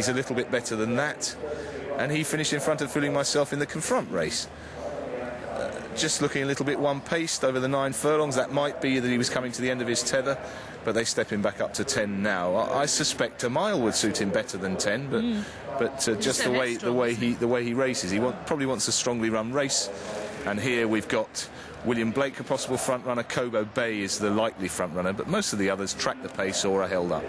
he's a little bit better than that. And he finished in front of Fooling Myself in the confront race. Just looking a little bit one-paced over the 9 furlongs. That might be that he was coming to the end of his tether, but they step him back up to 10 now. I suspect a mile would suit him better than 10, but just the way he races, he probably wants a strongly run race. And here we've got William Blake, a possible front runner. Cobo Bay is the likely front runner, but most of the others track the pace or are held up.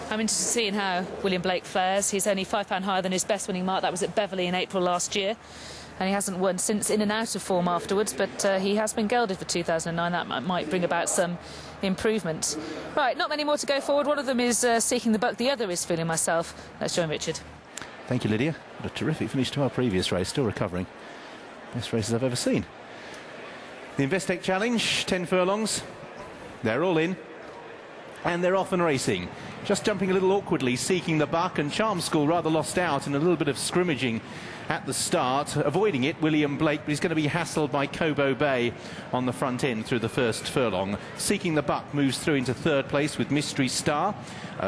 I'm interested in seeing how William Blake fares. He's only £5 higher than his best winning mark. That was at Beverley in April last year. And he hasn't won since, in and out of form afterwards, but he has been gelded for 2009. That might bring about some improvement. Right, not many more to go forward. One of them is Seeking the Buck, the other is Fooling Myself. Let's join Richard. Thank you, Lydia. What a terrific finish to our previous race, still recovering. Best races I've ever seen. The Investec Challenge, 10 furlongs. They're all in. And they're off and racing. Just jumping a little awkwardly, Seeking the Buck, and Charm School rather lost out in a little bit of scrimmaging at the start. Avoiding it, William Blake, but he's going to be hassled by Cobo Bay on the front end through the first furlong. Seeking the Buck moves through into 3rd place with Mystery Star.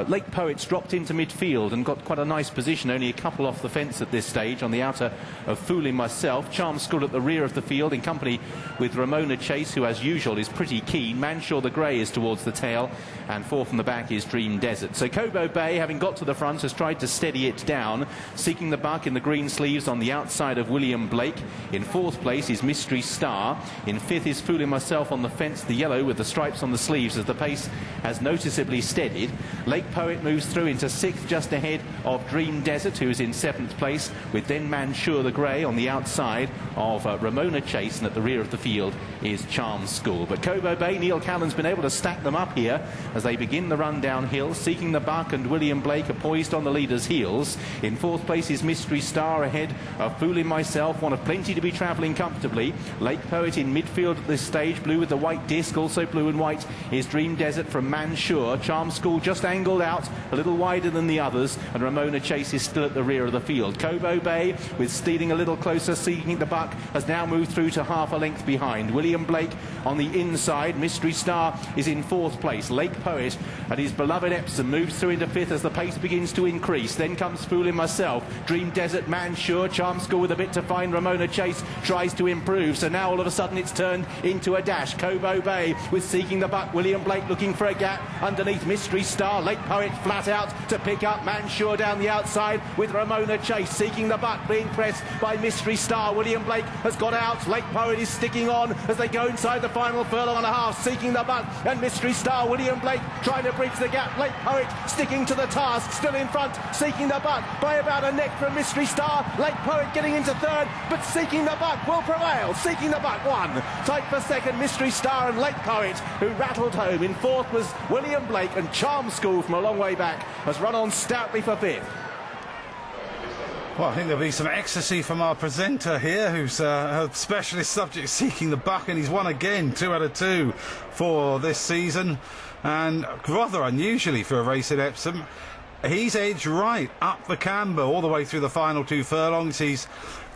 Lake Poets dropped into midfield and got quite a nice position, only a couple off the fence at this stage on the outer of Fooling Myself. Charm School at the rear of the field in company with Ramona Chase, who as usual is pretty keen. Manshaw the Grey is towards the tail, and 4 from the back is Dream Desert. So Cobo Bay, having got to the front, has tried to steady it down. Seeking the Buck in the green sleeves on the outside of William Blake. In 4th place is Mystery Star. In 5th is Fooling Myself on the fence, the yellow with the stripes on the sleeves, as the pace has noticeably steadied. Lake Poet moves through into 6th, just ahead of Dream Desert, who is in 7th place, with then Manshaw the Grey on the outside of Ramona Chase, and at the rear of the field is Charm School. But Cobo Bay, Neil Callan's been able to stack them up here as they begin the run downhill. Seeking the Buck and William Blake are poised on the leader's heels. In 4th place is Mystery Star ahead of Fooling Myself, one of plenty to be travelling comfortably. Lake Poet in midfield at this stage, blue with the white disc, also blue and white is Dream Desert from Manshaw. Charm School just angled out a little wider than the others, and Ramona Chase is still at the rear of the field. Cobo Bay, with stealing a little closer, Seeking the Buck, has now moved through to half a length behind. William Blake on the inside. Mystery Star is in 4th place. Lake Poet and his beloved Epson moves through into 5th as the pace begins to increase. Then comes Fooling Myself. Dream Desert, Manshaw, Charm School with a bit to find. Ramona Chase tries to improve, so now all of a sudden it's turned into a dash. Cobo Bay with Seeking the Buck. William Blake looking for a gap underneath Mystery Star. Lake Poet flat out to pick up Manshaw down the outside with Ramona Chase. Seeking the Buck being pressed by Mystery Star. William Blake has got out. Lake Poet is sticking on as they go inside the final furlong and a half. Seeking the Buck and Mystery Star. William Blake trying to bridge the gap. Lake Poet sticking to the task, still in front. Seeking the Buck by about a neck from Mystery Star. Lake Poet getting into 3rd, but Seeking the Buck will prevail. Seeking the Buck won. Tight for 2nd, Mystery Star and Lake Poet, who rattled home. In 4th was William Blake, and Charm School from a long way back has run on stoutly for 5th. Well, I think there'll be some ecstasy from our presenter here, who's a specialist subject, Seeking the Buck, and he's won again, 2 out of 2 for this season. And rather unusually for a race at Epsom, he's edged right up the camber all the way through the final 2 furlongs. He's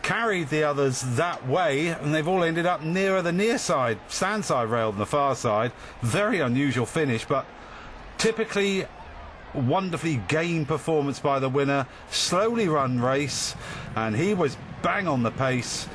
carried the others that way, and they've all ended up nearer the near side, stand side rail than the far side. Very unusual finish, but typically wonderfully game performance by the winner. Slowly run race, and he was bang on the pace,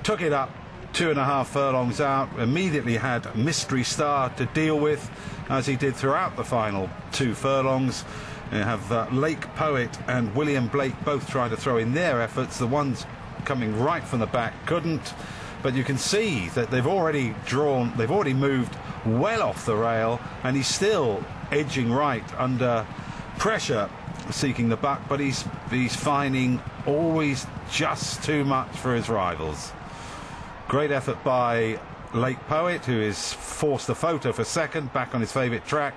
took it up 2.5 furlongs out, immediately had Mystery Star to deal with, as he did throughout the final 2 furlongs. You have Lake Poet and William Blake both trying to throw in their efforts. The ones coming right from the back couldn't, but you can see that they've already moved well off the rail, and he's still edging right under pressure, Seeking the Buck, but he's finding always just too much for his rivals. Great effort by Lake Poet, who is forced a photo for 2nd, back on his favourite track.